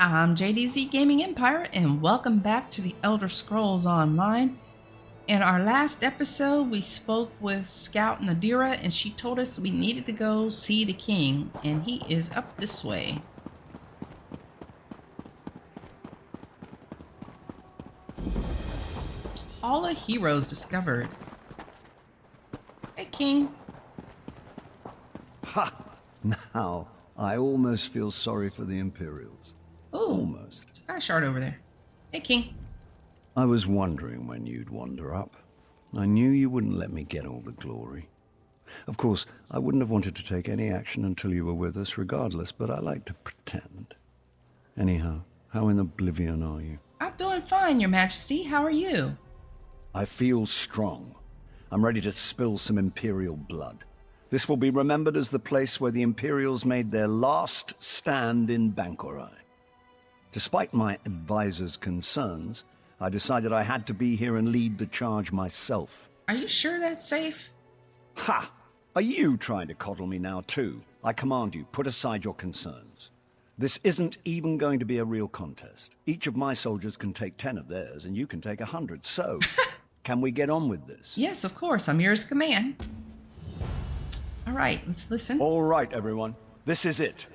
I'm JDZ Gaming Empire, and welcome back to the Elder Scrolls Online. In our last episode, we spoke with Scout Nadira, and she told us we needed to go see the king, and he is up this way. Hall of Heroes discovered. Hey, King. Ha! Now, I almost feel sorry for the Imperials. Ooh, almost. Sky Shard over there. Hey, King. I was wondering when you'd wander up. I knew you wouldn't let me get all the glory. Of course, I wouldn't have wanted to take any action until you were with us regardless, but I like to pretend. Anyhow, how in oblivion are you? I'm doing fine, Your Majesty. How are you? I feel strong. I'm ready to spill some Imperial blood. This will be remembered as the place where the Imperials made their last stand in Bankorai. Despite my advisor's concerns, I decided I had to be here and lead the charge myself. Are you sure that's safe? Ha! Are you trying to coddle me now too? I command you, put aside your concerns. This isn't even going to be a real contest. Each of my soldiers can take 10 of theirs, and you can take 100. So, can we get on with this? Yes, of course. I'm yours to command. All right, let's listen. All right, everyone. This is it.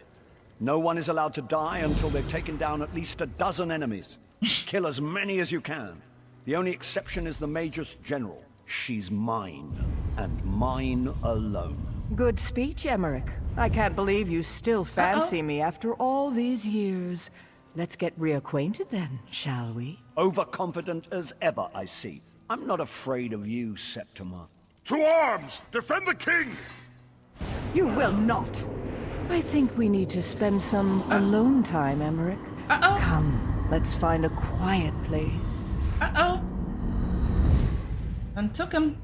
No one is allowed to die until they've taken down at least a dozen enemies. Kill as many as you can. The only exception is the Magus General. She's mine, and mine alone. Good speech, Emmerich. I can't believe you still fancy me after all these years. Let's get reacquainted then, shall we? Overconfident as ever, I see. I'm not afraid of you, Septima. To arms! Defend the king! You will not! I think we need to spend some alone time, Emmerich. Uh-oh. Come, let's find a quiet place. Uh-oh. Done took him.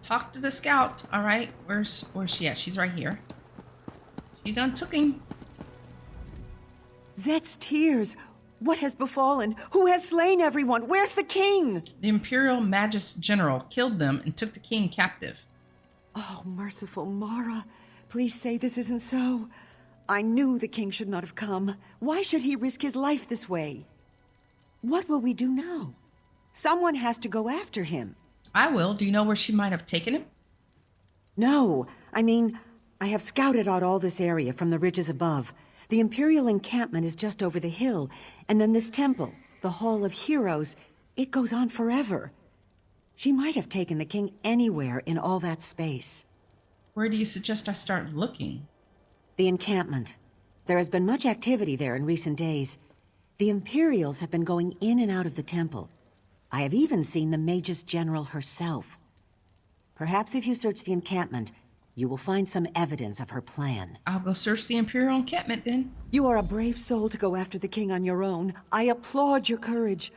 Talk to the scout. All right, where's she at? She's right here. She done took him. Zet's tears. What has befallen? Who has slain everyone? Where's the king? The Imperial Magus General killed them and took the king captive. Oh, merciful Mara. Please say this isn't so. I knew the king should not have come. Why should he risk his life this way? What will we do now? Someone has to go after him. I will. Do you know where she might have taken him? No, I mean, I have scouted out all this area from the ridges above. The Imperial encampment is just over the hill, and then this temple, the Hall of Heroes, it goes on forever. She might have taken the king anywhere in all that space. Where do you suggest I start looking? The encampment. There has been much activity there in recent days. The Imperials have been going in and out of the temple. I have even seen the Magus General herself. Perhaps if you search the encampment, you will find some evidence of her plan. I'll go search the Imperial encampment then. You are a brave soul to go after the king on your own. I applaud your courage.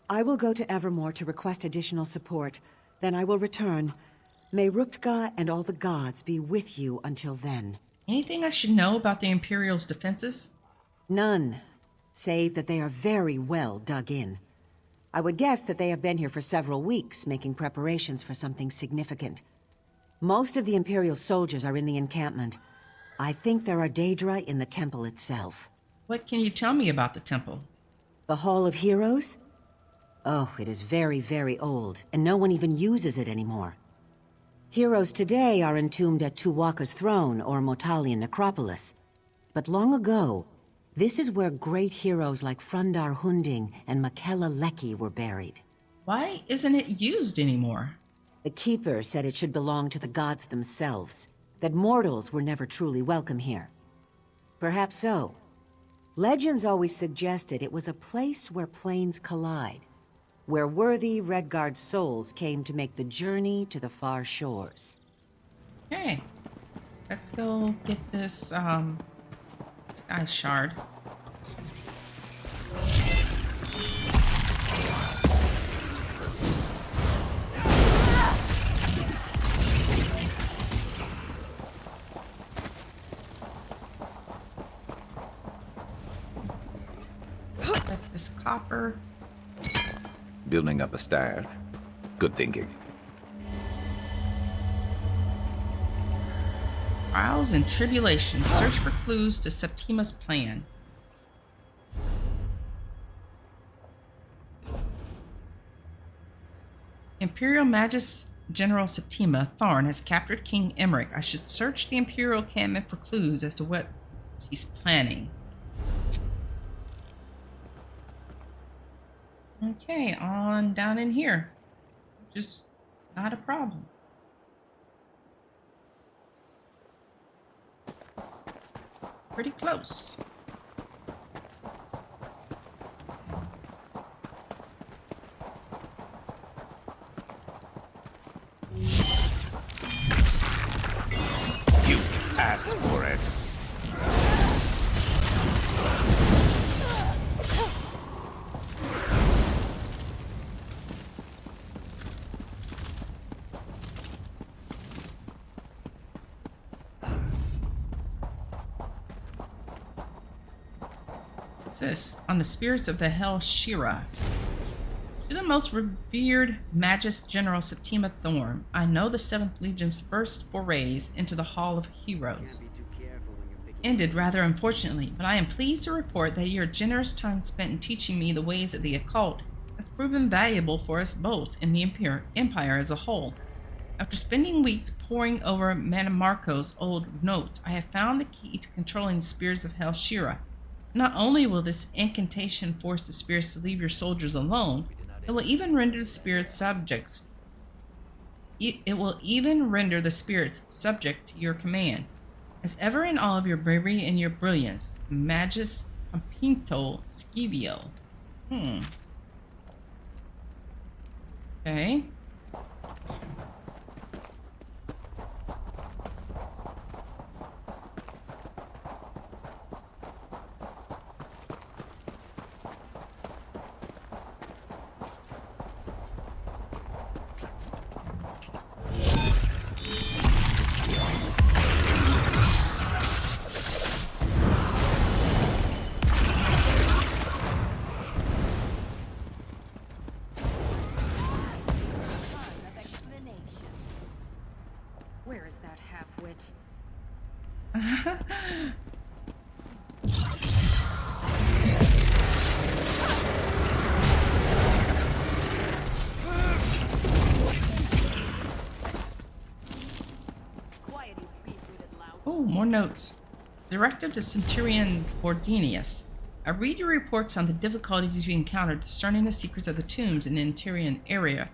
I will go to Evermore to request additional support. Then I will return. May Ruptga and all the gods be with you until then. Anything I should know about the Imperial's defenses? None, save that they are very well dug in. I would guess that they have been here for several weeks, making preparations for something significant. Most of the Imperial soldiers are in the encampment. I think there are Daedra in the temple itself. What can you tell me about the temple? The Hall of Heroes? Oh, it is very, very old, and no one even uses it anymore. Heroes today are entombed at Tuwaka's throne or Motalian necropolis. But long ago, this is where great heroes like Frundar Hunding and Makela Leki were buried. Why isn't it used anymore? The Keeper said it should belong to the gods themselves, that mortals were never truly welcome here. Perhaps so. Legends always suggested it was a place where planes collide, where worthy Redguard souls came to make the journey to the far shores. Okay, let's go get this Sky Shard. Get this copper. Building up a stash. Good thinking. Trials and tribulations. Search for clues to Septima's plan. Imperial Magus General Septima Tharn has captured King Emmerich. I should search the Imperial encampment for clues as to what she's planning. Okay, on down in here. Just not a problem. Pretty close. You asked for it. What's this? On the spirits of the Hell Shira. To the most revered Magus General Septima Thorn, I know the 7th Legion's first forays into the Hall of Heroes ended rather unfortunately, but I am pleased to report that your generous time spent in teaching me the ways of the occult has proven valuable for us both in the Empire as a whole. After spending weeks poring over Manamarco's old notes, I have found the key to controlling the spirits of Hell Shira. Not only will this incantation force the spirits to leave your soldiers alone, it will even render the spirits subjects. It will even render the spirits subject to your command. As ever in all of your bravery and your brilliance, Magus Campinto Scivio. Okay. Where is that half-wit? Oh, more notes. Directive to Centurion Bordenius. I read your reports on the difficulties you encountered discerning the secrets of the tombs in the interior area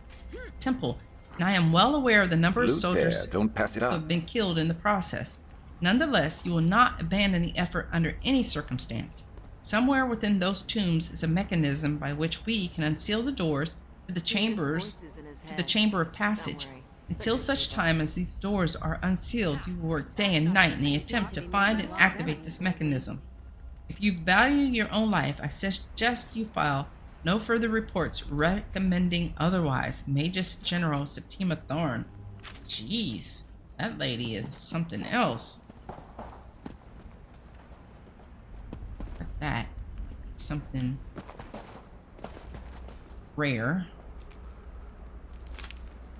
temple, and I am well aware of the number of soldiers Don't pass it who up. have been killed in the process. Nonetheless, you will not abandon the effort under any circumstance. Somewhere within those tombs is a mechanism by which we can unseal the doors to the chambers, to the chamber of passage. Until such time as these doors are unsealed, you will work day and night in the attempt to find and activate this mechanism. If you value your own life, I suggest you file no further reports recommending otherwise. Magus General Septima Thorn. Jeez, that lady is something else. But that is something rare.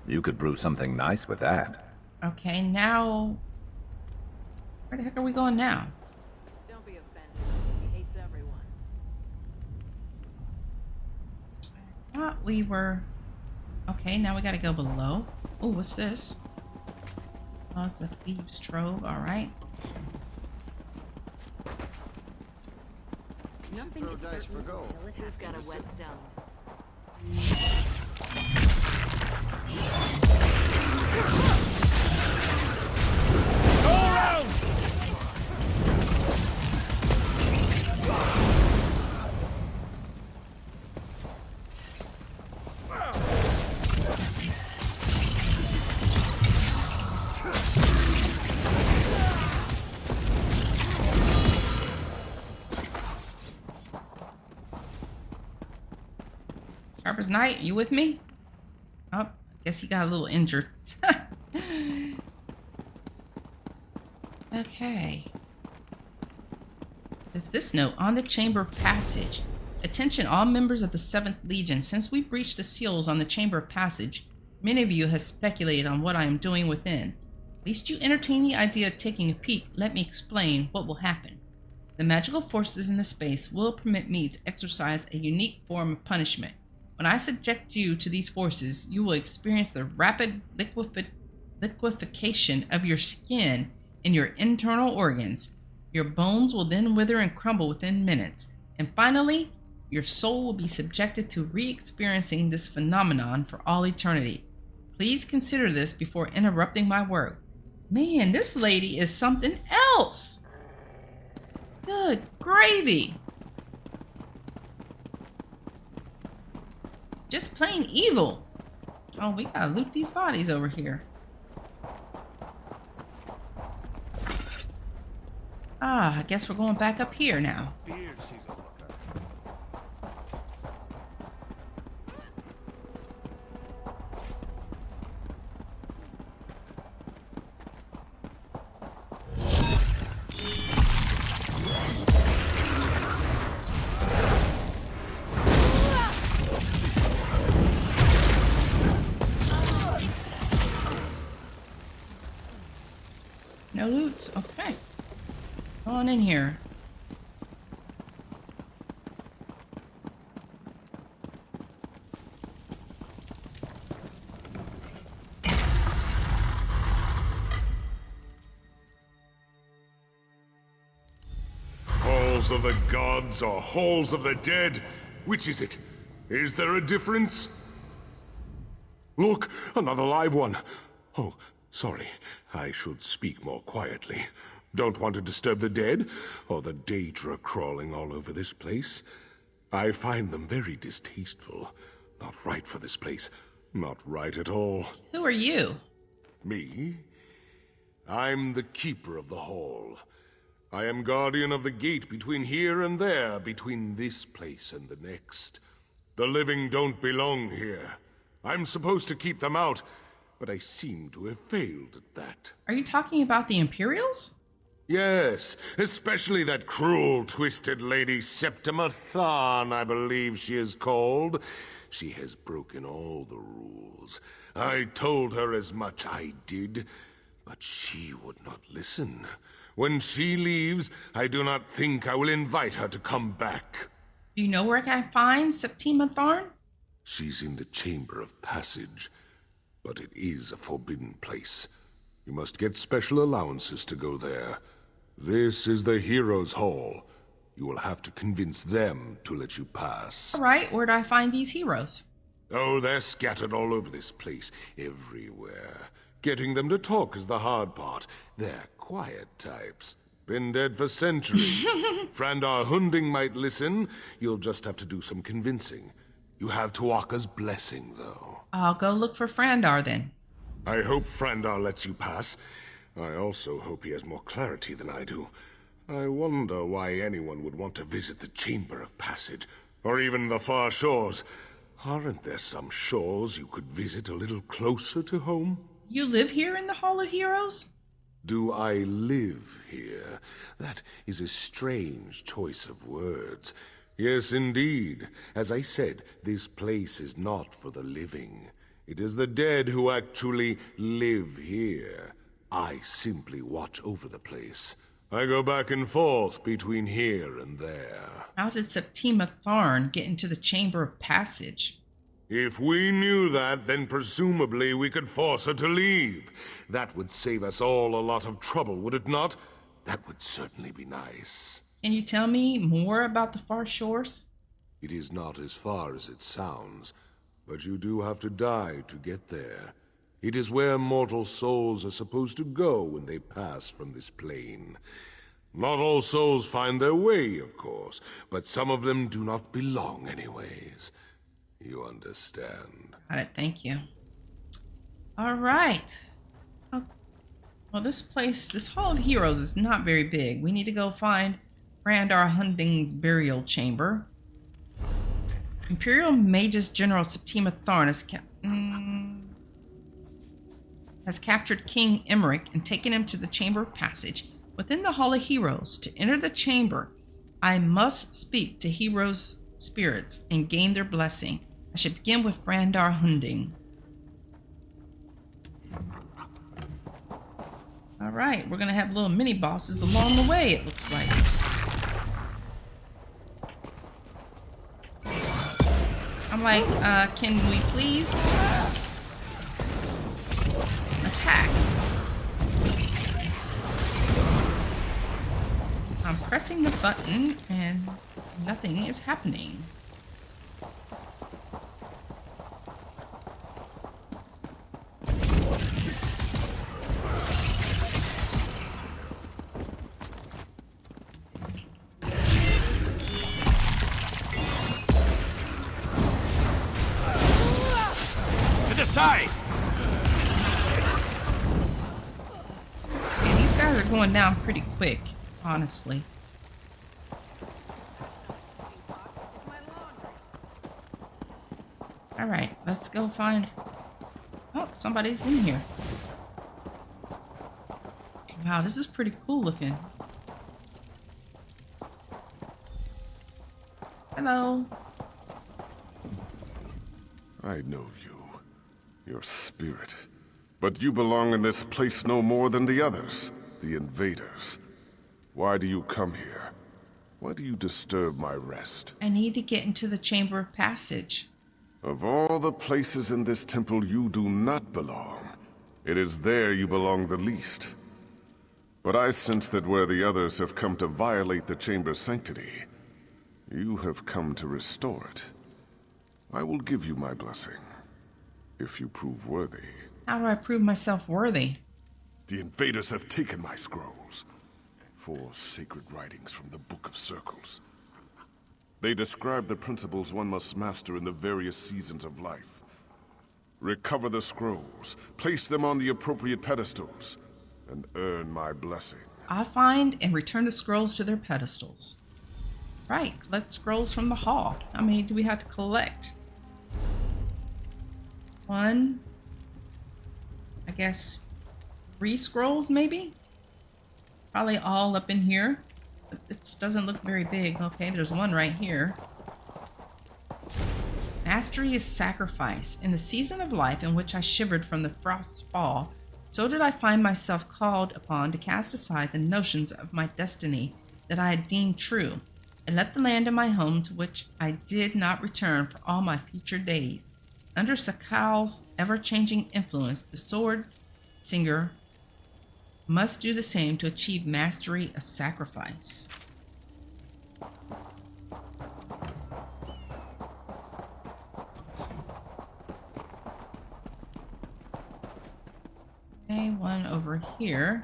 You could brew something nice with that. Okay, now where the heck are we going now? Don't be offended. He hates everyone. I thought we were okay. Now we got to go below. Oh, what's this? Oh, it's a thieves' trove. All right. Nothing is certain until it has got a whetstone. Go around! Sharper's Knight, you with me? Oh, I guess he got a little injured. Okay. There's this note on the Chamber of Passage. Attention all members of the 7th Legion. Since we breached the seals on the Chamber of Passage, many of you have speculated on what I am doing within. Least you entertain the idea of taking a peek, let me explain what will happen. The magical forces in the space will permit me to exercise a unique form of punishment. When I subject you to these forces, you will experience the rapid liquefaction of your skin and your internal organs. Your bones will then wither and crumble within minutes. And finally, your soul will be subjected to re-experiencing this phenomenon for all eternity. Please consider this before interrupting my work. Man, this lady is something else. Good gravy. Just plain evil. Oh, we gotta loot these bodies over here. Ah, I guess we're going back up here now. No loots. Okay. Go on in here. Halls of the gods or halls of the dead? Which is it? Is there a difference? Look, another live one. Oh, sorry. I should speak more quietly. Don't want to disturb the dead, or the Daedra crawling all over this place. I find them very distasteful. Not right for this place. Not right at all. Who are you? Me? I'm the keeper of the hall. I am guardian of the gate between here and there, between this place and the next. The living don't belong here. I'm supposed to keep them out, but I seem to have failed at that. Are you talking about the Imperials? Yes, especially that cruel, twisted lady Septima Tharn, I believe she is called. She has broken all the rules. I told her as much, I did, but she would not listen. When she leaves, I do not think I will invite her to come back. Do you know where I can find Septima Tharn? She's in the Chamber of Passage, but it is a forbidden place. You must get special allowances to go there. This is the Heroes' Hall. You will have to convince them to let you pass. All right, where do I find these heroes? Oh, they're scattered all over this place, everywhere. Getting them to talk is the hard part. They're quiet types. Been dead for centuries. Frandar Hunding might listen. You'll just have to do some convincing. You have Tuaka's blessing, though. I'll go look for Frandar then. I hope Frandar lets you pass. I also hope he has more clarity than I do. I wonder why anyone would want to visit the Chamber of Passage, or even the far shores. Aren't there some shores you could visit a little closer to home? You live here in the Hall of Heroes? Do I live here? That is a strange choice of words. Yes, indeed. As I said, this place is not for the living. It is the dead who actually live here. I simply watch over the place. I go back and forth between here and there. How did Septima Tharn get into the Chamber of Passage? If we knew that, then presumably we could force her to leave. That would save us all a lot of trouble, would it not? That would certainly be nice. Can you tell me more about the far shores? It is not as far as it sounds, but you do have to die to get there. It is where mortal souls are supposed to go when they pass from this plane. Not all souls find their way, of course, but some of them do not belong anyways. You understand. Got it, thank you. All right. Oh, well, this Hall of Heroes is not very big. We need to go find Frandar Hunding's burial chamber. Imperial Magus General Septima Tharn has captured King Emmerich and taken him to the Chamber of Passage within the Hall of Heroes. To enter the chamber, I must speak to heroes' spirits and gain their blessing. I should begin with Frandar Hunding. All right, we're going to have little mini bosses along the way, it looks like. How I'm like, can we please attack? I'm pressing the button and nothing is happening. To the side! Yeah, these guys are going down pretty quick, honestly. Alright, let's go find... Oh, somebody's in here. Wow, this is pretty cool looking. Hello. I know you. Your spirit. But you belong in this place no more than the others. The invaders. Why do you come here? Why do you disturb my rest? I need to get into the Chamber of Passage. Of all the places in this temple you do not belong, it is there you belong the least. But I sense that where the others have come to violate the chamber's sanctity, you have come to restore it. I will give you my blessing, if you prove worthy. How do I prove myself worthy? The invaders have taken my scrolls. 4 sacred writings from the Book of Circles. They describe the principles one must master in the various seasons of life. Recover the scrolls, place them on the appropriate pedestals, and earn my blessing. I'll find and return the scrolls to their pedestals. Right, collect scrolls from the hall. How many do we have to collect? 1, I guess 3 scrolls maybe? Probably all up in here. But this doesn't look very big. Okay, there's one right here. Mastery is sacrifice. In the season of life in which I shivered from the frost's fall, so did I find myself called upon to cast aside the notions of my destiny that I had deemed true, and left the land of my home to which I did not return for all my future days. Under Sakal's ever-changing influence, the sword singer must do the same to achieve mastery of sacrifice. Okay, one over here.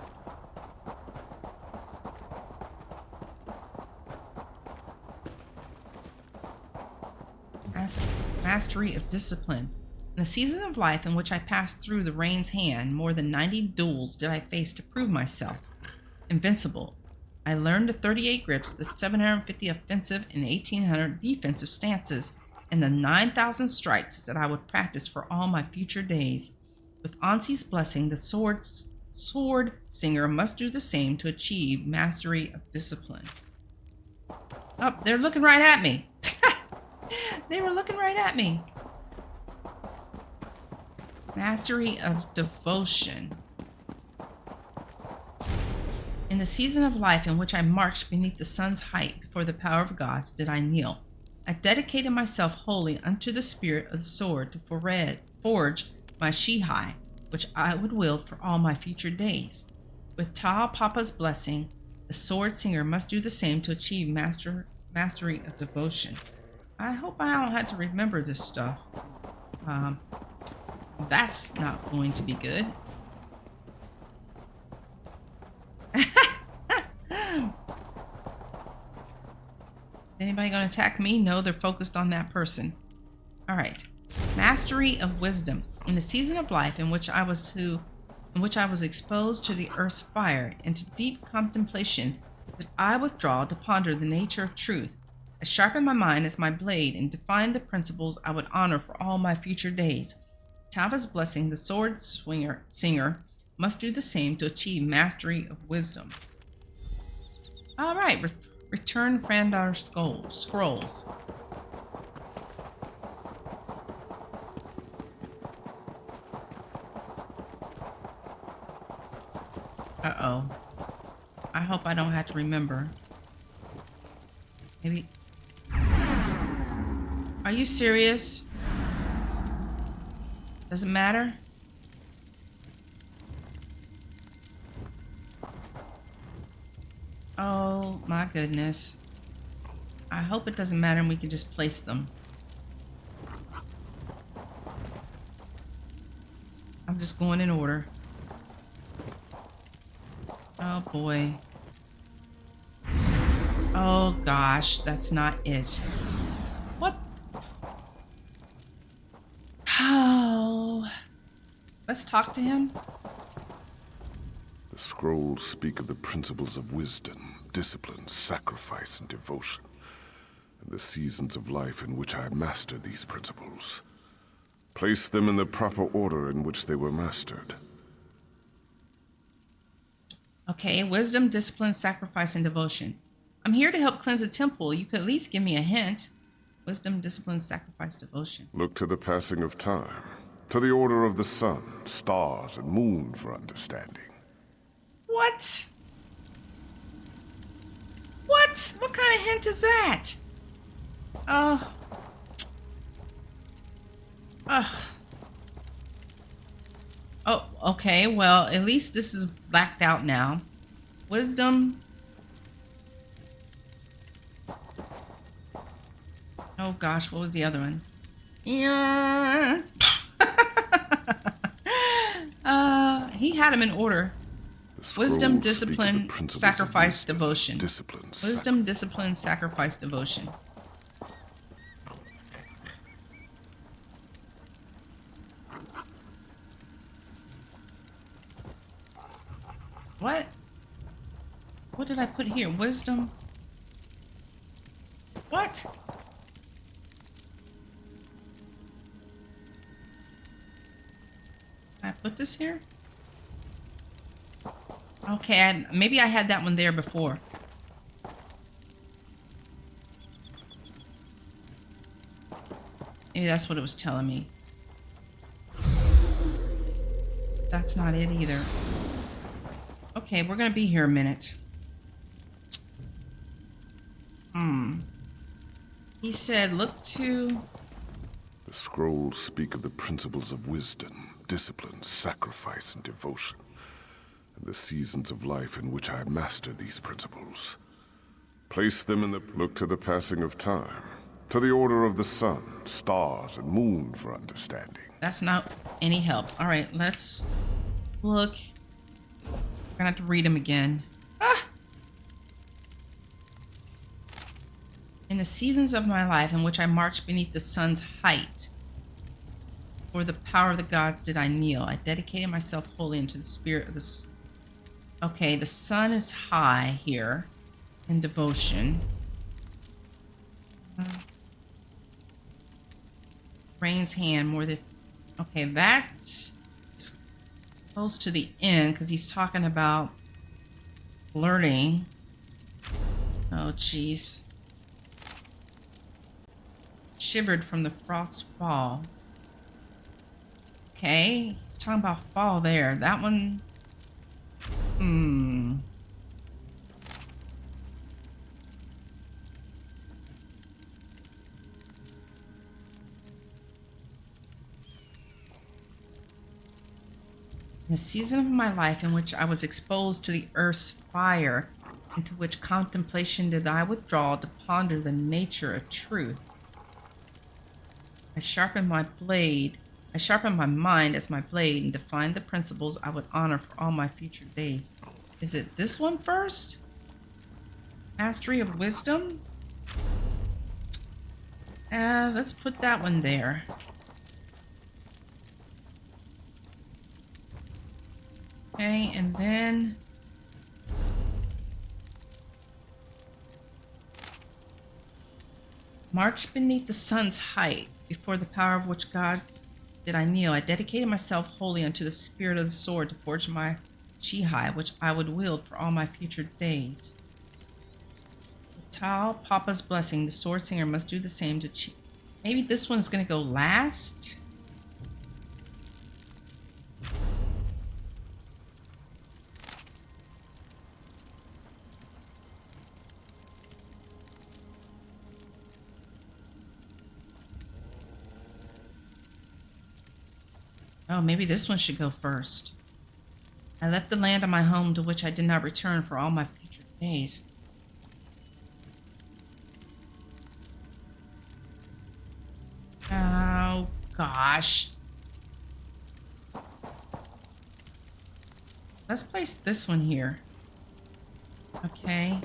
Mastery of discipline. In a season of life in which I passed through the rain's hand, more than 90 duels did I face to prove myself invincible. I learned the 38 grips, the 750 offensive and 1800 defensive stances, and the 9,000 strikes that I would practice for all my future days. With Ansi's blessing, the sword singer must do the same to achieve mastery of discipline. Oh, they're looking right at me. They were looking right at me. Mastery of devotion. In the season of life in which I marched beneath the sun's height before the power of gods did I kneel. I dedicated myself wholly unto the spirit of the sword to forge my Shihai, which I would wield for all my future days. With Ta Papa's blessing, the sword singer must do the same to achieve mastery of devotion. I hope I don't have to remember this stuff. That's not going to be good. Anybody going to attack me? No, they're focused on that person. All right. Mastery of wisdom. In the season of life in which I was exposed to the earth's fire, into deep contemplation, did I withdraw to ponder the nature of truth. I sharpened my mind as my blade and defined the principles I would honor for all my future days. Tava's blessing, the sword singer must do the same to achieve mastery of wisdom. All right, return Frandar scrolls. Uh-oh. I hope I don't have to remember. Maybe. Are you serious? Doesn't matter? Oh my goodness. I hope it doesn't matter and we can just place them. I'm just going in order. Oh boy. Oh gosh, that's not it. What? Oh. Let's talk to him. The scrolls speak of the principles of wisdom, discipline, sacrifice, and devotion, and the seasons of life in which I mastered these principles. Place them in the proper order in which they were mastered. Okay, wisdom, discipline, sacrifice, and devotion. I'm here to help cleanse a temple. You could at least give me a hint. Wisdom, discipline, sacrifice, devotion. Look to the passing of time, to the order of the sun, stars, and moon for understanding. What? What? What kind of hint is that? Oh. Ugh. Oh, okay. Well, at least this is blacked out now. Wisdom. Oh gosh, what was the other one? Yeah. He had them in order. Wisdom, discipline, sacrifice, devotion. Wisdom, discipline, sacrifice, devotion. What? What did I put here? Wisdom? What? Can I put this here? Okay, maybe I had that one there before. Maybe that's what it was telling me. That's not it either. Okay, we're gonna be here a minute. He said, look to... The scrolls speak of the principles of wisdom, discipline, sacrifice, and devotion, and the seasons of life in which I mastered these principles. Place them in the... Look to the passing of time, to the order of the sun, stars, and moon for understanding. That's not any help. All right, let's look. We're gonna have to read them again. Ah! In the seasons of my life in which I marched beneath the sun's height, for the power of the gods did I kneel. I dedicated myself wholly into the spirit of the... Okay, the sun is high here in devotion. Rain's hand more than... Okay, that's close to the end because he's talking about learning. Oh, jeez. Shivered from the frost fall. Okay, he's talking about fall there. That one... In a season of my life in which I was exposed to the earth's fire, into which contemplation did I withdraw to ponder the nature of truth. I sharpened my mind as my blade and defined the principles I would honor for all my future days. Is it this one first? Mastery of wisdom? Let's put that one there. Okay, and then... March beneath the sun's height, before the power of which gods did I kneel. I dedicated myself wholly unto the spirit of the sword to forge my Chihai, which I would wield for all my future days. Tal, Papa's blessing. The sword singer must do the same to Chi. Maybe this one's going to go last? Oh, maybe this one should go first. I left the land of my home to which I did not return for all my future days. Oh, gosh. Let's place this one here. Okay.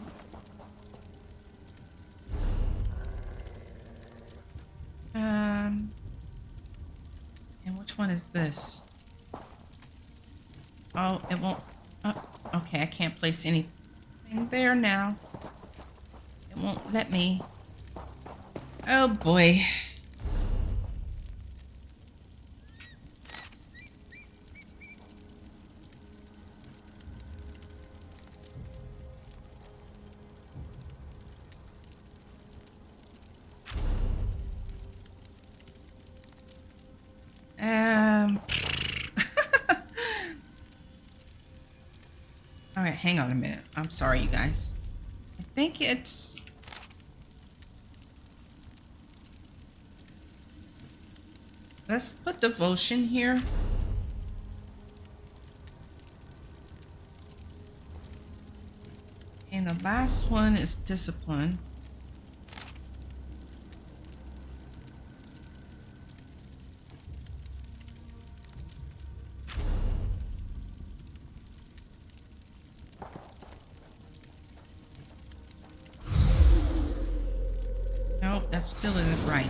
And which one is this? Oh, it won't. Oh, okay, I can't place anything there now. It won't let me. Oh boy. All right, hang on a minute. I'm sorry, you guys. I think it's... Let's put devotion here. And the last one is discipline. Nope, that still isn't right.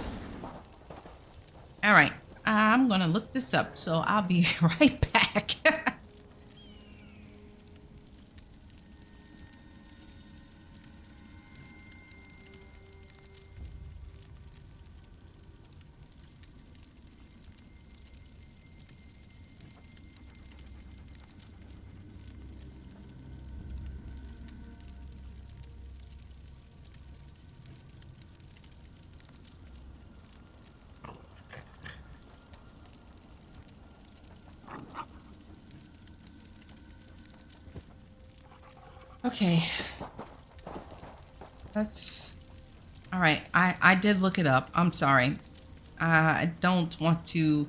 All right, I'm gonna look this up, so I'll be right back. Okay. That's... All right, I did look it up. I'm sorry. I don't want to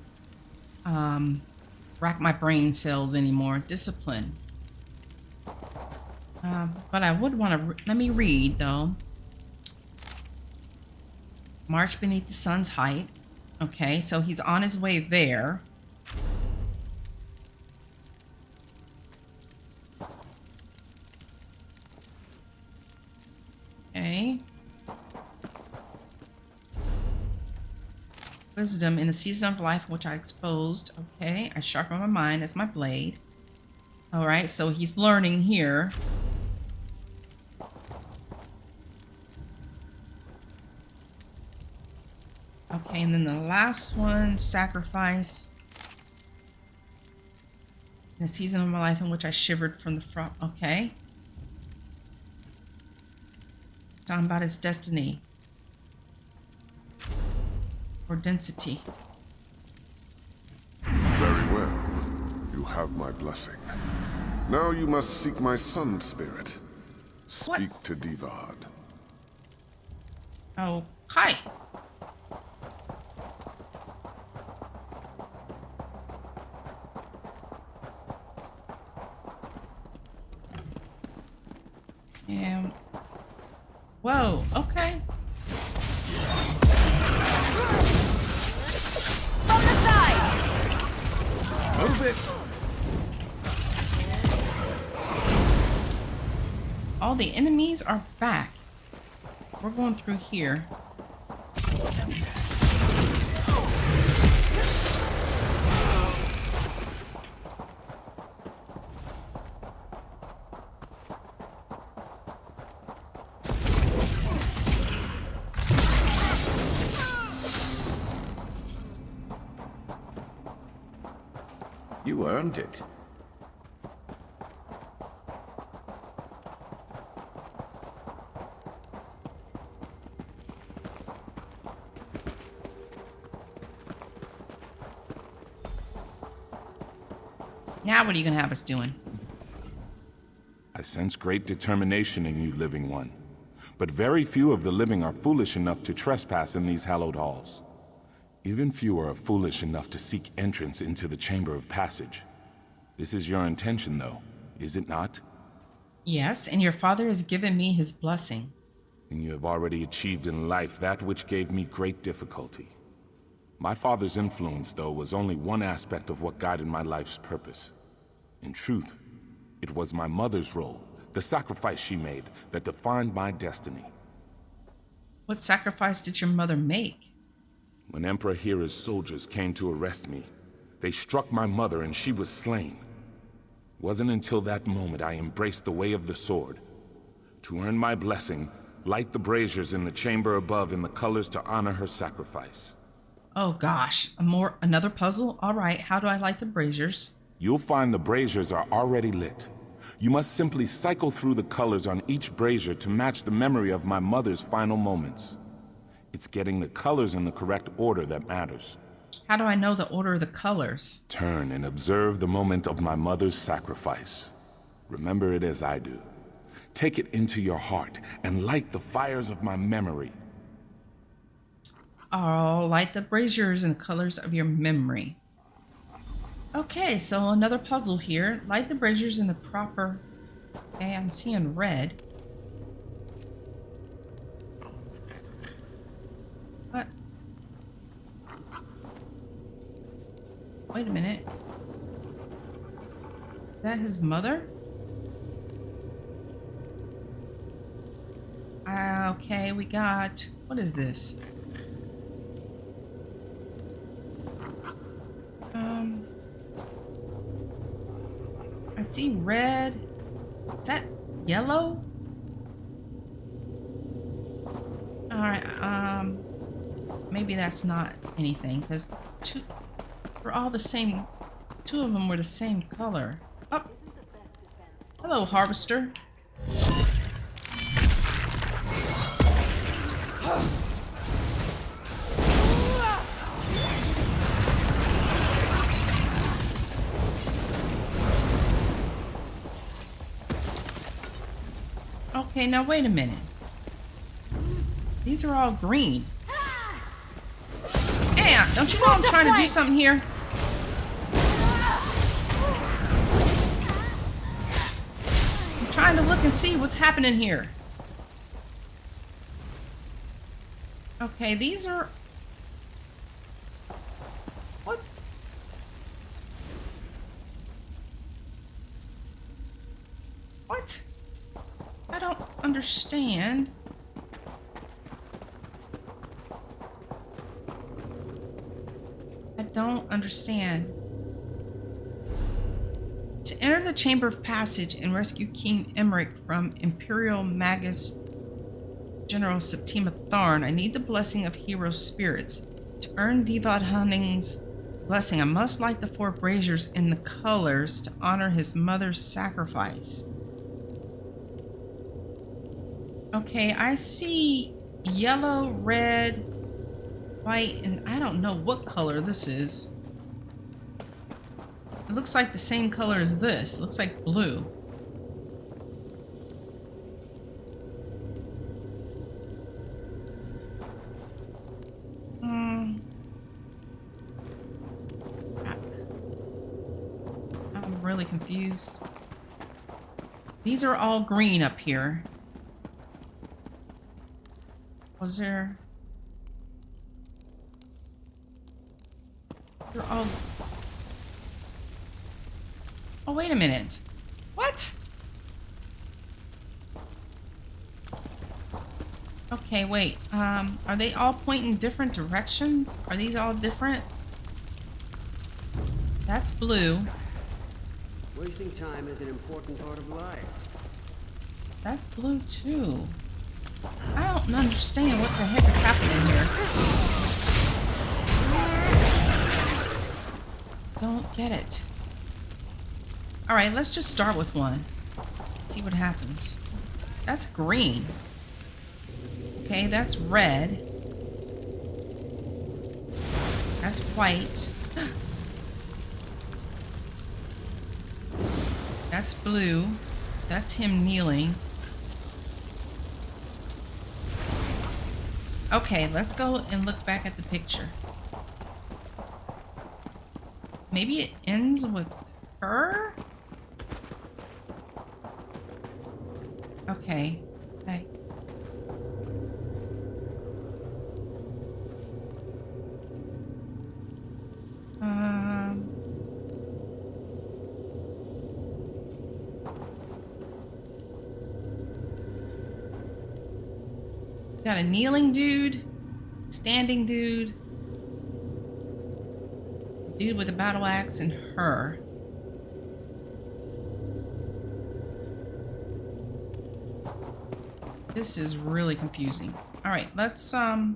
rack my brain cells anymore. Discipline. But I would want to... Let me read, though. March beneath the sun's height. Okay, so he's on his way there. Okay. Wisdom in the season of life which I exposed. Okay, I sharpen my mind as my blade. All right, so he's learning here. Okay, and then the last one, sacrifice. In the season of my life in which I shivered from the front. Okay. It's talking about his destiny. Or density. Very well. You have my blessing. Now you must seek my sun spirit. Speak to Divard. Oh, hi. And whoa, okay. From the side! Move it! All the enemies are back. We're going through here. You earned it. Now what are you going to have us doing? I sense great determination in you, living one. But very few of the living are foolish enough to trespass in these hallowed halls. Even few are foolish enough to seek entrance into the Chamber of Passage. This is your intention, though, is it not? Yes, and your father has given me his blessing. And you have already achieved in life that which gave me great difficulty. My father's influence, though, was only one aspect of what guided my life's purpose. In truth, it was my mother's role, the sacrifice she made, that defined my destiny. What sacrifice did your mother make? When Emperor Hera's soldiers came to arrest me, they struck my mother and she was slain. It wasn't until that moment I embraced the way of the sword. To earn my blessing, light the braziers in the chamber above in the colors to honor her sacrifice. Oh gosh, another puzzle? All right, how do I light the braziers? You'll find the braziers are already lit. You must simply cycle through the colors on each brazier to match the memory of my mother's final moments. It's getting the colors in the correct order that matters. How do I know the order of the colors? Turn and observe the moment of my mother's sacrifice. Remember it as I do. Take it into your heart and light the fires of my memory. I'll light the braziers in the colors of your memory. Okay, so another puzzle here. Light the braziers in the proper... Okay, I'm seeing red. What? Wait a minute. Is that his mother? Okay, we got... What is this? I see red. Is that yellow? Alright, maybe that's not anything, because we're all the same. Two of them were the same color. Oh! Hello, Harvester. Okay, now wait a minute. These are all green. Hey, don't you know I'm trying to do something here? I'm trying to look and see what's happening here. Okay, these are... What? What? I don't understand. I don't understand. To enter the Chamber of Passage and rescue King Emmerich from Imperial Magus General Septima Tharn, I need the blessing of hero spirits. To earn Divad Hunning's blessing, I must light the 4 braziers in the colors to honor his mother's sacrifice. Okay, I see yellow, red, white, and I don't know what color this is. It looks like the same color as this. It looks like blue. I'm really confused. These are all green up here. Was there... They're all... Oh, wait a minute. What? Okay, wait. Are they all pointing different directions? Are these all different? That's blue. Wasting time is an important part of life. That's blue, too. I don't understand what the heck is happening here. Don't get it. Alright, let's just start with one. See what happens. That's green. Okay, that's red. That's white. That's blue. That's him kneeling. Okay, let's go and look back at the picture. Maybe it ends with her? Okay. Hey. Got a kneeling dude, standing dude, dude with a battle axe, and her. This is really confusing. All right, let's I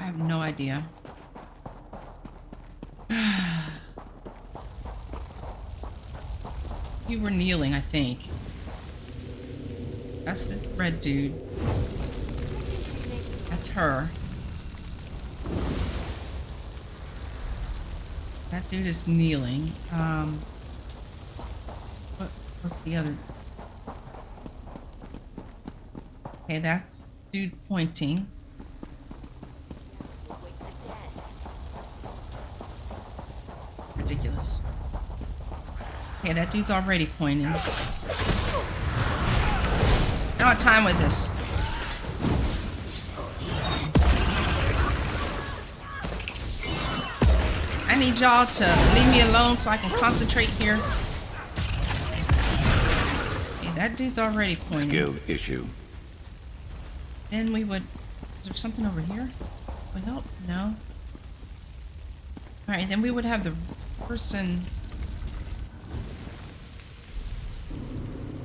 have no idea. You were kneeling, I think. That's the red dude. That's her. That dude is kneeling. What's the other? Okay, that's dude pointing. Ridiculous. Okay, that dude's already pointing. I don't have time with this. I need y'all to leave me alone so I can concentrate here. Okay, that dude's already pointing. Skill issue. Then we would... Is there something over here? Oh, nope, no. Alright, then we would have the person...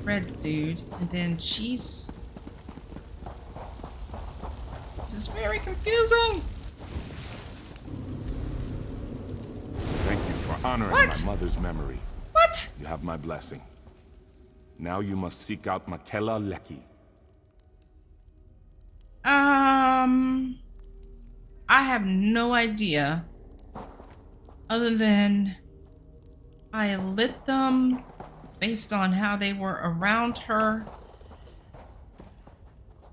red dude, and then she's... This is very confusing! Thank you for honoring What? my mother's memory. What? You have my blessing. Now you must seek out Michaela Leckie. I have no idea. Other than... I lit them based on how they were around her.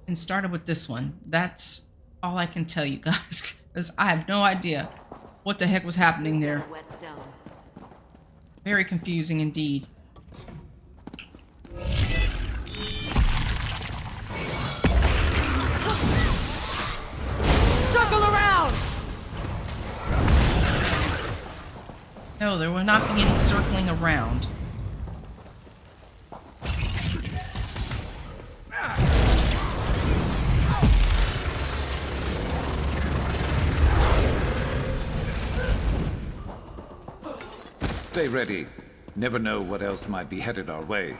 And started with this one. That's all I can tell you guys. Because I have no idea what the heck was happening there. Very confusing indeed. Circle around! No, there will not be any circling around. Stay ready. Never know what else might be headed our way.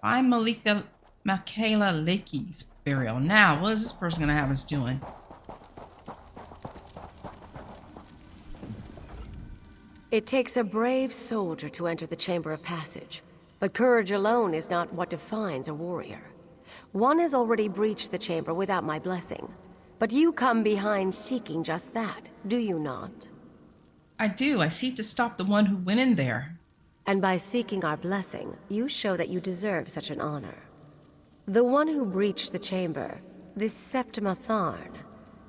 I'm Michaela Leckie's burial. Now, what is this person gonna have us doing? It takes a brave soldier to enter the Chamber of Passage, but courage alone is not what defines a warrior. One has already breached the chamber without my blessing, but you come behind seeking just that, do you not? I do. I seek to stop the one who went in there. And by seeking our blessing, you show that you deserve such an honor. The one who breached the chamber, this Septima Tharn,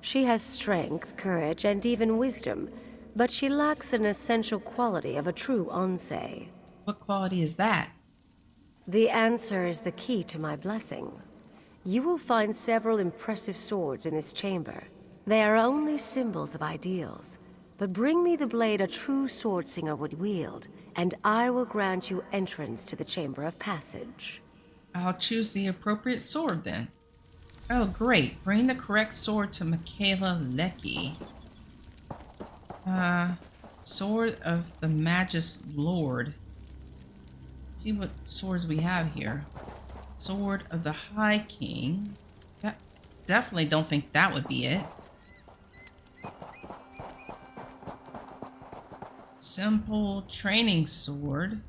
she has strength, courage, and even wisdom, but she lacks an essential quality of a true Onse. What quality is that? The answer is the key to my blessing. You will find several impressive swords in this chamber. They are only symbols of ideals, but bring me the blade a true swordslinger would wield, and I will grant you entrance to the Chamber of Passage. I'll choose the appropriate sword then. Oh, great. Bring the correct sword to Michaela Leckie. Sword of the Magus Lord. Let's see what swords we have here. Sword of the High King. Definitely don't think that would be it. Simple training sword.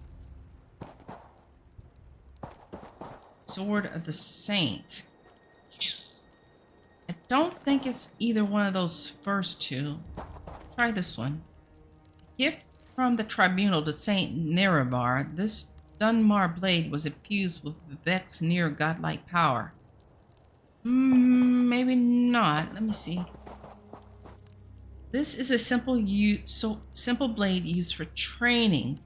Sword of the Saint. I don't think it's either one of those first two. Let's try this one. Gift from the tribunal to Saint Nerevar. This Dunmar blade was infused with Vex's near godlike power. Maybe not. Let me see. This is a simple blade used for training.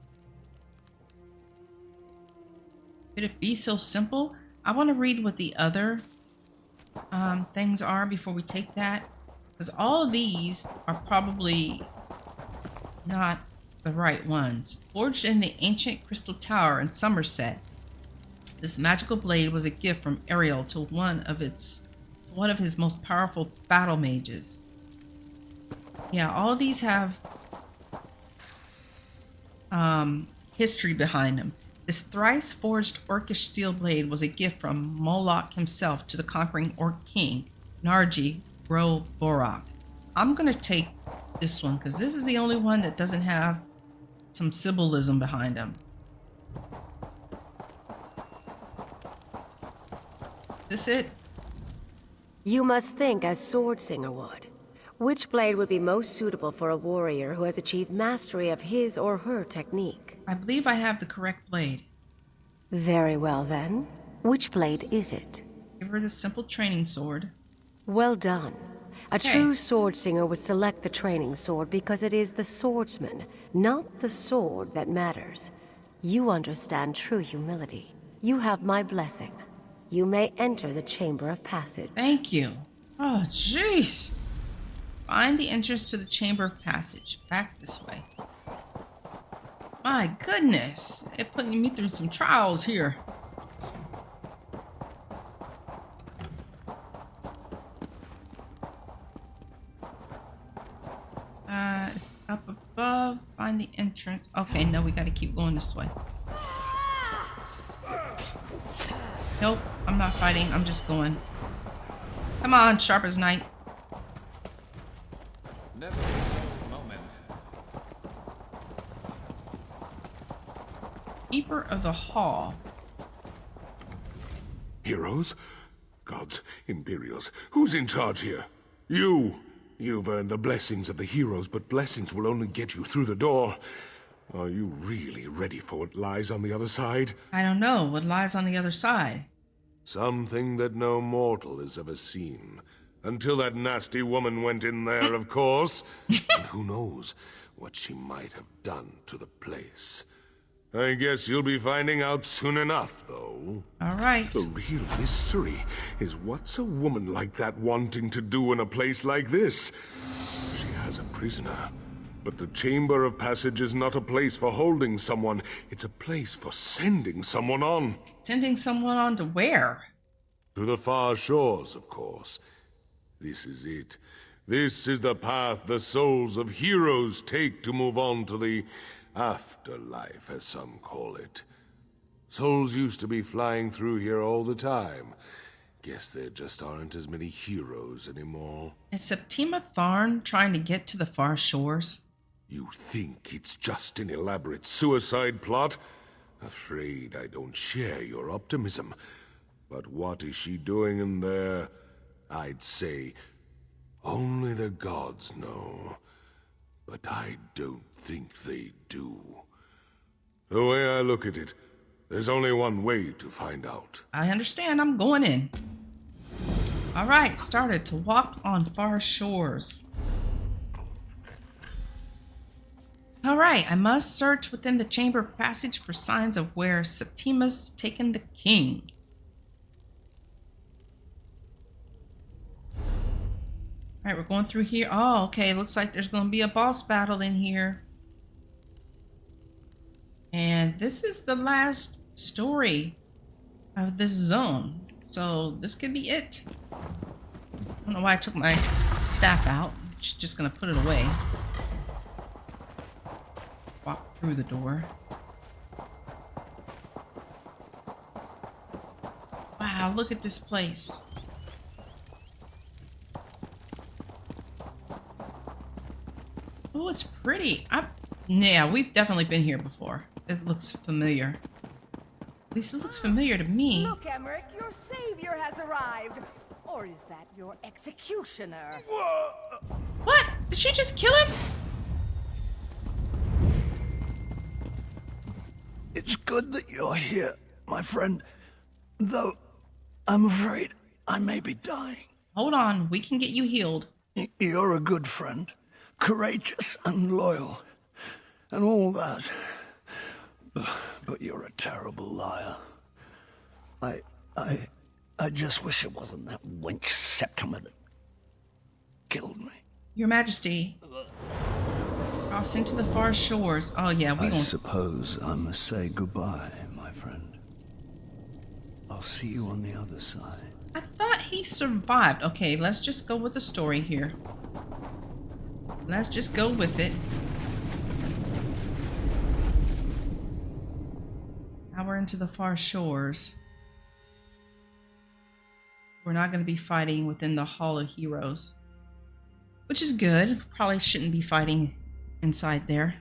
Could it be so simple? I want to read what the other things are before we take that, because all of these are probably not the right ones. Forged in the ancient crystal tower in Somerset, this magical blade was a gift from Ariel to one of his most powerful battle mages. Yeah, all these have history behind them. This thrice forged orcish steel blade was a gift from Moloch himself to the conquering orc king, Nargi Ro Borak. I'm going to take this one because this is the only one that doesn't have some symbolism behind them. This it? You must think as Swordsinger would. Which blade would be most suitable for a warrior who has achieved mastery of his or her technique? I believe I have the correct blade. Very well then. Which blade is it? Give her the simple training sword. Well done. A Okay. true Swordsinger would select the training sword because it is the swordsman, not the sword, that matters. You understand true humility. You have my blessing. You may enter the Chamber of Passage. Thank you. Oh, jeez. Find the entrance to the Chamber of Passage. Back this way. My goodness. They're putting me through some trials here. It's up above. Find the entrance. Okay, no, we gotta keep going this way. Nope, I'm not fighting. I'm just going. Come on, sharp as night. Never a dull moment. Keeper of the Hall. Heroes? Gods, Imperials, who's in charge here? You! You've earned the blessings of the heroes, but blessings will only get you through the door. Are you really ready for what lies on the other side? I don't know what lies on the other side. Something that no mortal has ever seen. Until that nasty woman went in there, of course. And who knows what she might have done to the place. I guess you'll be finding out soon enough, though. All right. The real mystery is what's a woman like that wanting to do in a place like this? She has a prisoner. But the Chamber of Passage is not a place for holding someone. It's a place for sending someone on. Sending someone on to where? To the far shores, of course. This is it. This is the path the souls of heroes take to move on to the afterlife, as some call it. Souls used to be flying through here all the time. Guess there just aren't as many heroes anymore. Is Septima Tharn trying to get to the far shores? You think it's just an elaborate suicide plot? Afraid I don't share your optimism. But what is she doing in there? I'd say only the gods know. But I don't think they do. The way I look at it, there's only one way to find out. I understand. I'm going in. All right. Started to walk on far shores. All right. I must search within the Chamber of Passage for signs of where Septima's taken the king. All right, we're going through here. Oh, okay. Looks like there's going to be a boss battle in here. And this is the last story of this zone. So this could be it. I don't know why I took my staff out. Just going to put it away. Walk through the door. Wow, look at this place. Oh, it's pretty. Yeah, we've definitely been here before. It looks familiar. At least it looks familiar to me. Look, Emmerich, your savior has arrived. Or is that your executioner? What? Did she just kill him? It's good that you're here, my friend. Though, I'm afraid I may be dying. Hold on, we can get you healed. You're a good friend. Courageous and loyal. And all that. But you're a terrible liar. I just wish it wasn't that wench Septimer that killed me. Your Majesty. Cross into the far shores. Oh yeah, we I gonna... suppose I must say goodbye, my friend. I'll see you on the other side. I thought he survived. Okay, let's just go with the story here. Let's just go with it. Now we're into the far shores. We're not going to be fighting within the Hall of Heroes, which is good. Probably shouldn't be fighting inside there.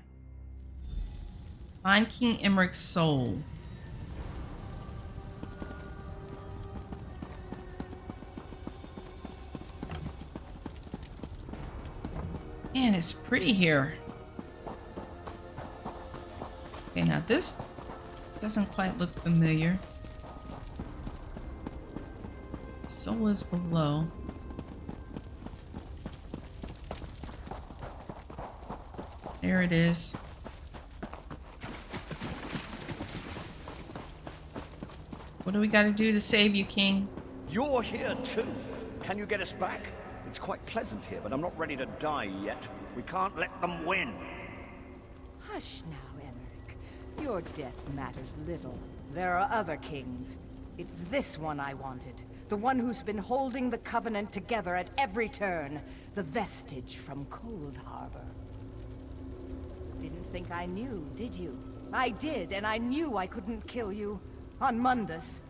Find King Emmerich's soul. Man, it's pretty here. Okay, now this doesn't quite look familiar. Soul is below. There it is. What do we got to do to save you, King? You're here too. Can you get us back? It's quite pleasant here, but I'm not ready to die yet. We can't let them win. Hush now, Emmerich. Your death matters little. There are other kings. It's this one I wanted. The one who's been holding the Covenant together at every turn. The vestige from Cold Harbor. Didn't think I knew, did you? I did, and I knew I couldn't kill you. On Mundus.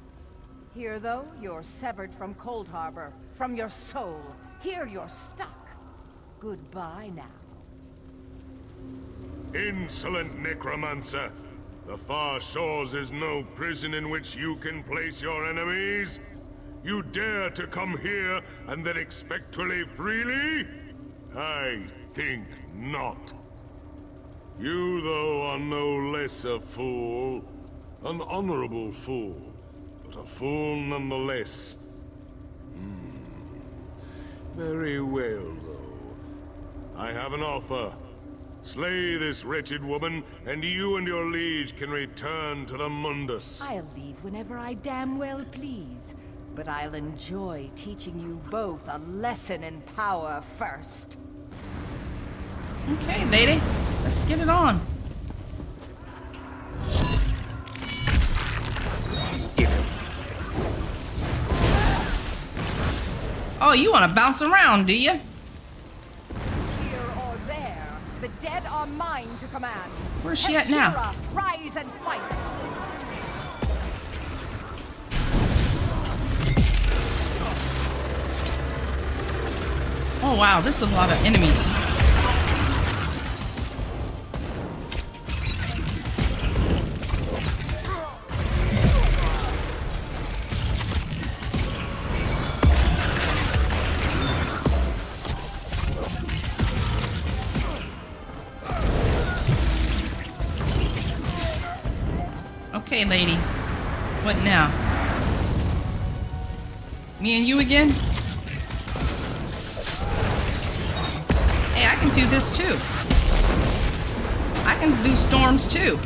Here, though, you're severed from Cold Harbor. From your soul. Here you're stuck. Goodbye now. Insolent necromancer! The far shores is no prison in which you can place your enemies. You dare to come here and then expect to live freely? I think not. You, though, are no less a fool. An honorable fool, but a fool nonetheless. Very well, though. I have an offer. Slay this wretched woman, and you and your liege can return to the Mundus. I'll leave whenever I damn well please. But I'll enjoy teaching you both a lesson in power first. Okay, lady. Let's get it on. Oh, you want to bounce around, do you? Here or there, the dead are mine to command. Where's she at now? Heshira, rise and fight. Oh wow, this is a lot of enemies. Okay, lady. What now? Me and you again? Hey, I can do this too. I can do storms too.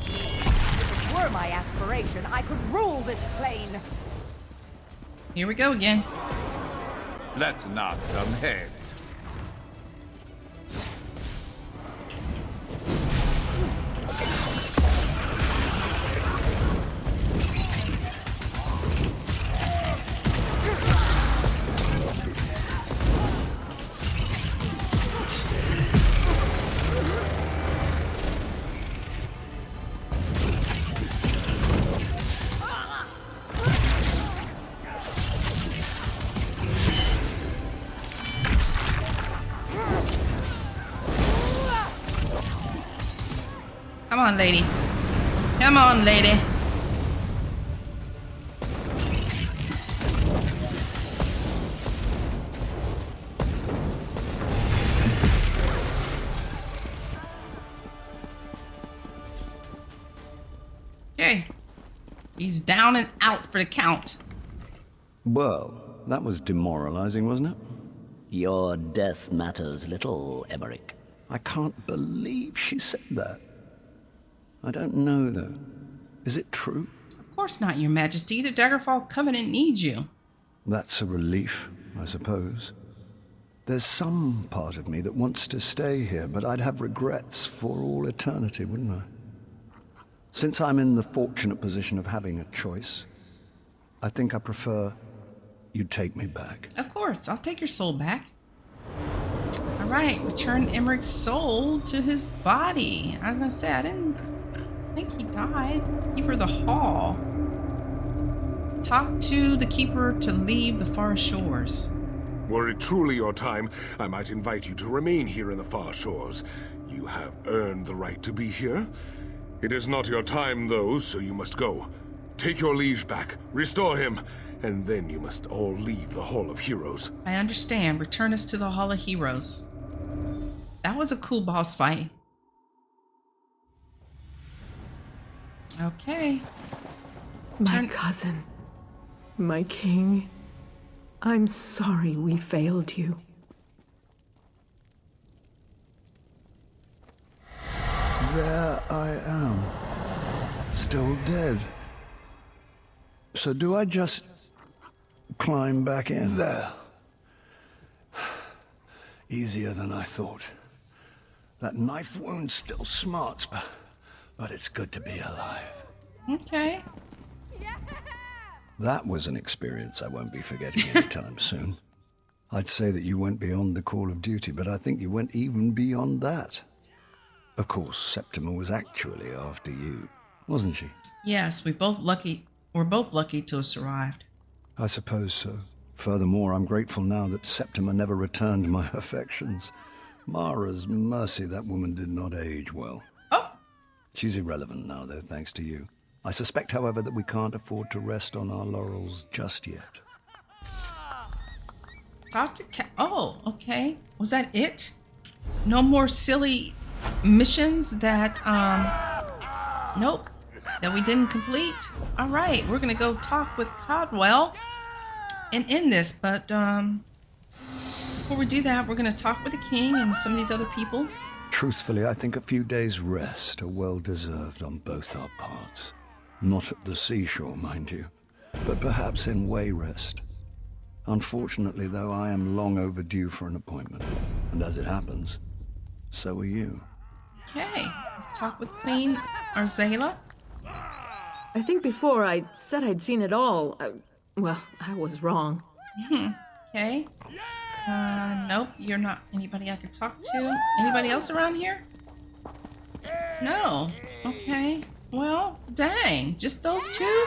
If it were my aspiration, I could rule this plane. Here we go again. Let's knock some heads. Come on, lady. Come on, lady. Okay. He's down and out for the count. Well, that was demoralizing, wasn't it? Your death matters little, Emmerich. I can't believe she said that. I don't know, though. Is it true? Of course not, Your Majesty. The Daggerfall Covenant needs you. That's a relief, I suppose. There's some part of me that wants to stay here, but I'd have regrets for all eternity, wouldn't I? Since I'm in the fortunate position of having a choice, I think I prefer you take me back. Of course, I'll take your soul back. All right, return Emmerich's soul to his body. I was gonna say, I didn't think he died. Keeper the Hall. Talk to the Keeper to leave the far shores. Were it truly your time, I might invite you to remain here in the far shores. You have earned the right to be here. It is not your time, though, so you must go. Take your liege back, restore him, and then you must all leave the Hall of Heroes. I understand. Return us to the Hall of Heroes. That was a cool boss fight. Okay. My cousin. My king. I'm sorry we failed you. There I am. Still dead. So do I just climb back in? There. Easier than I thought. That knife wound still smarts, but it's good to be alive. Okay. That was an experience I won't be forgetting anytime soon. I'd say that you went beyond the call of duty, but I think you went even beyond that. Of course, Septima was actually after you, wasn't she? Yes, we're both lucky to have survived. I suppose so. Furthermore, I'm grateful now that Septima never returned my affections. Mara's mercy, that woman did not age well. Oh! She's irrelevant now, though, thanks to you. I suspect, however, that we can't afford to rest on our laurels just yet. Talk to Oh, okay. Was that it? No more silly missions that, nope, that we didn't complete. All right, we're gonna go talk with Cadwell and end this, but, before we do that, we're gonna talk with the king and some of these other people. Truthfully, I think a few days' rest are well deserved on both our parts. Not at the seashore, mind you, but perhaps in Wayrest. Unfortunately, though, I am long overdue for an appointment, and as it happens, so are you. Okay, let's talk with Queen Arzela. I think before I said I'd seen it all. Well, I was wrong. Okay. Nope, you're not anybody I could talk to. Anybody else around here? No. Okay. Well, dang. Just those two?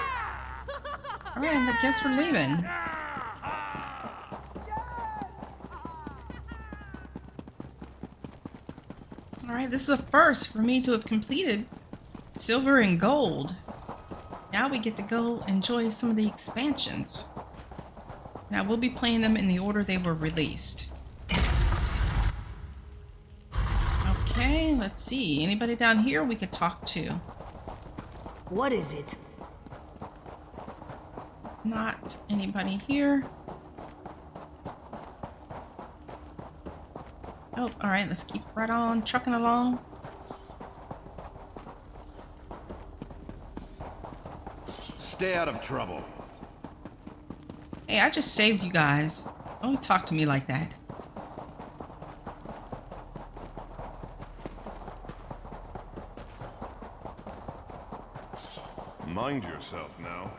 Alright, I guess we're leaving. Alright, this is a first for me to have completed silver and gold. Now we get to go enjoy some of the expansions. Now we'll be playing them in the order they were released. Okay, let's see. Anybody down here we could talk to? What is it? Not anybody here. Oh, alright, let's keep right on trucking along. Stay out of trouble. Hey, I just saved you guys. Don't talk to me like that. Mind yourself now.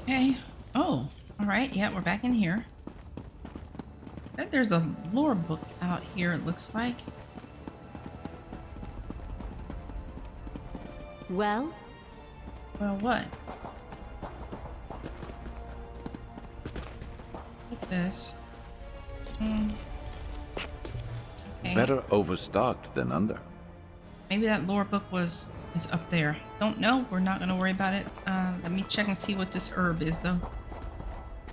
Okay. Oh, alright. Yeah, we're back in here. Said there's a lore book out here, it looks like. Well? Well, what? Look at this. Okay. Better overstocked than under. Maybe that lore book is up there. Don't know. We're not gonna worry about it. Let me check and see what this herb is, though.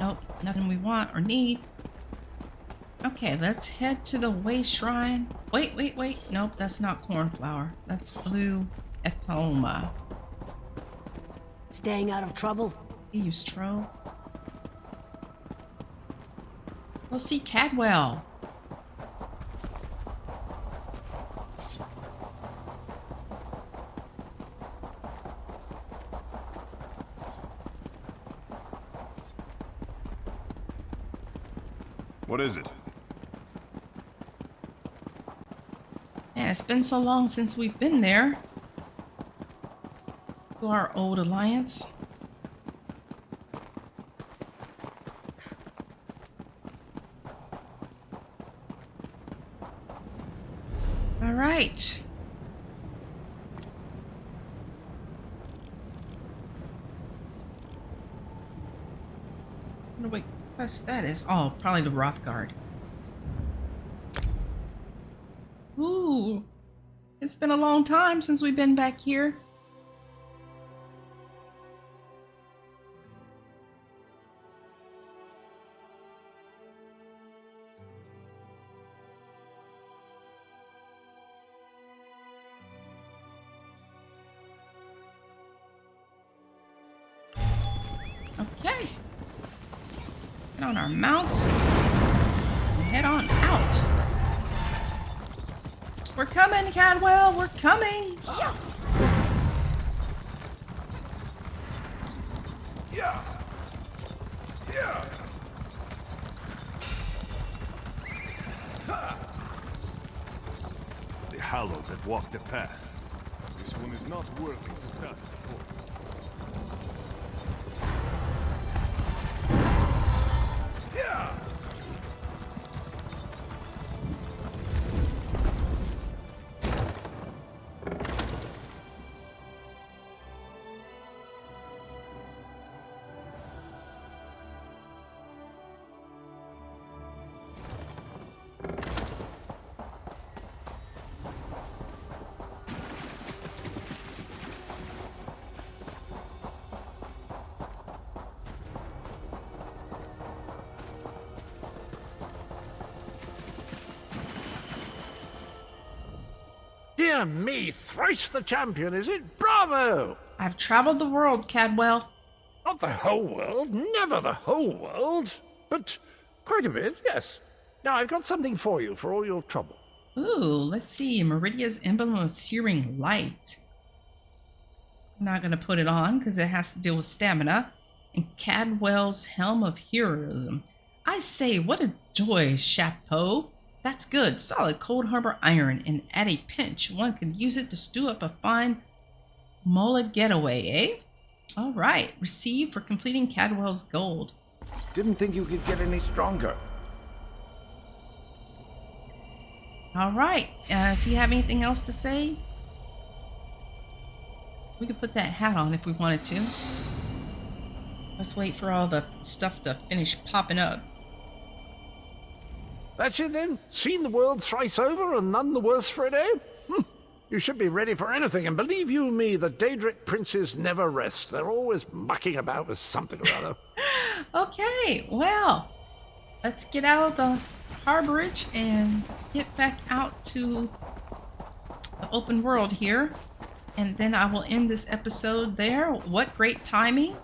Nope, nothing we want or need. Okay, let's head to the Way Shrine. Wait. Nope, that's not cornflower. That's blue etoma. Staying out of trouble? You Stro. Let's go see Cadwell. What is it? Man, it's been so long since we've been there. To our old alliance. All right. What do we quest that is? Oh, probably the Rothguard. Ooh. It's been a long time since we've been back here. Okay. Let's get on our mount and head on out. We're coming, Cadwell. We're coming. Yeah. The hallowed that walk the path. This one is not worthy to stand before. Dear me, thrice the champion, is it? Bravo! I've traveled the world, Cadwell. Not the whole world, never the whole world, but quite a bit, yes. Now, I've got something for you for all your trouble. Ooh, let's see. Meridia's emblem of searing light. I'm not going to put it on because it has to deal with stamina. And Cadwell's helm of heroism. I say, what a joy, chapeau. That's good. Solid Cold Harbor iron, and at a pinch, one could use it to stew up a fine mola getaway, eh? All right. Receive for completing Cadwell's gold. Didn't think you could get any stronger. All right. Does he have anything else to say? We could put that hat on if we wanted to. Let's wait for all the stuff to finish popping up. That's it then? Seen the world thrice over and none the worse for it, eh? You should be ready for anything, and believe you me, the Daedric princes never rest. They're always mucking about with something or other. Okay, well, let's get out of the harborage and get back out to the open world here. And then I will end this episode there. What great timing.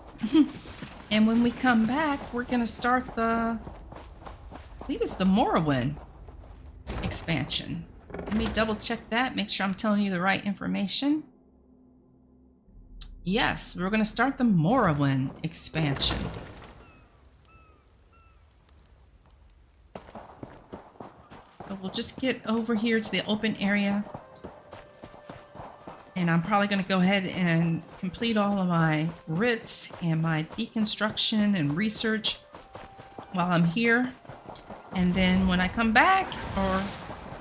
And when we come back, we're going to start the... I believe it's the Morrowind expansion. Let me double check that, make sure I'm telling you the right information. Yes, we're going to start the Morrowind expansion. So we'll just get over here to the open area. And I'm probably going to go ahead and complete all of my writs and my deconstruction and research while I'm here. And then when I come back, or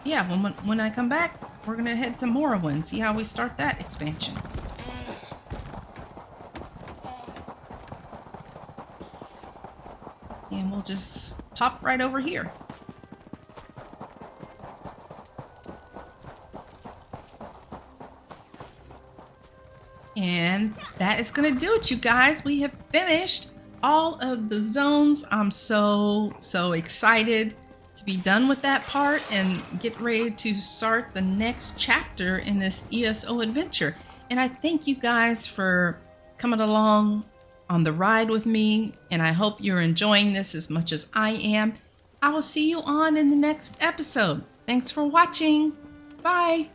yeah, when I come back, we're gonna head to Morrowind, see how we start that expansion. And we'll just pop right over here. And that is gonna do it, you guys. We have finished all of the zones. I'm so excited to be done with that part and get ready to start the next chapter in this ESO adventure. And I thank you guys for coming along on the ride with me, and I hope you're enjoying this as much as I am. I will see you on in the next episode. Thanks for watching. Bye.